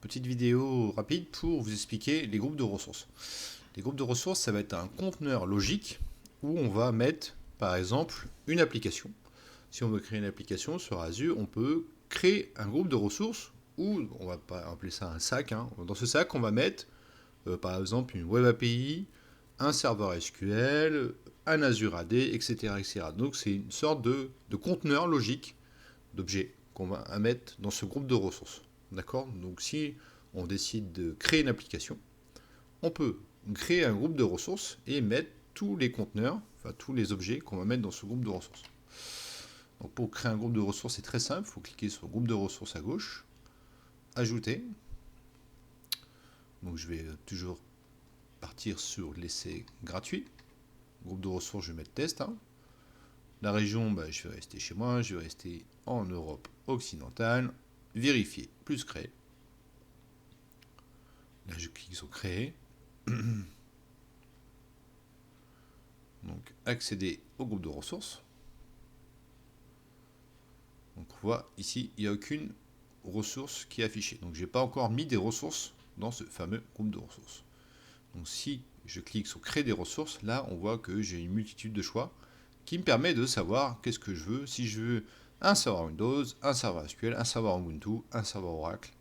Petite vidéo rapide pour vous expliquer les groupes de ressources. Les groupes de ressources, ça va être un conteneur logique où on va mettre, par exemple, une application. Si on veut créer une application sur Azure, on peut créer un groupe de ressources ou on va pas appeler ça un sac. Dans ce sac, on va mettre, par exemple, une Web API, un serveur SQL, un Azure AD, etc., etc. Donc c'est une sorte de conteneur logique d'objets qu'on va mettre dans ce groupe de ressources. D'accord? Donc si on décide de créer une application, on peut créer un groupe de ressources et mettre tous les conteneurs, enfin tous les objets qu'on va mettre dans ce groupe de ressources. Donc pour créer un groupe de ressources, c'est très simple, il faut cliquer sur groupe de ressources à gauche, ajouter. Donc je vais toujours partir sur l'essai gratuit. Groupe de ressources, je vais mettre test. La région, je vais rester chez moi, je vais rester en Europe occidentale. Vérifier, plus créer. Là, je clique sur créer. Donc, accéder au groupe de ressources. Donc, on voit ici, il n'y a aucune ressource qui est affichée. Donc, je n'ai pas encore mis des ressources dans ce fameux groupe de ressources. Donc, si je clique sur créer des ressources, là, on voit que j'ai une multitude de choix qui me permet de savoir qu'est-ce que je veux. Si je veux un serveur Windows, un serveur SQL, un serveur Ubuntu, un serveur Oracle,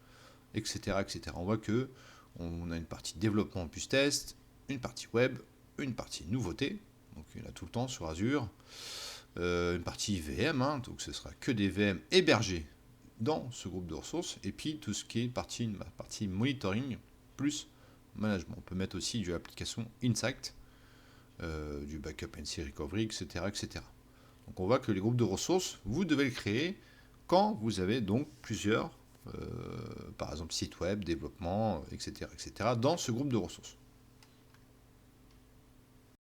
etc., etc. On voit que on a une partie développement plus test, une partie web, une partie nouveauté, donc il y en a tout le temps sur Azure, une partie VM, donc ce sera que des VM hébergés dans ce groupe de ressources, et puis tout ce qui est partie monitoring plus management. On peut mettre aussi de l'application Insight, du backup and recovery, etc., etc. Donc on voit que les groupes de ressources, vous devez les créer quand vous avez donc plusieurs, par exemple site web, développement, etc., etc., dans ce groupe de ressources.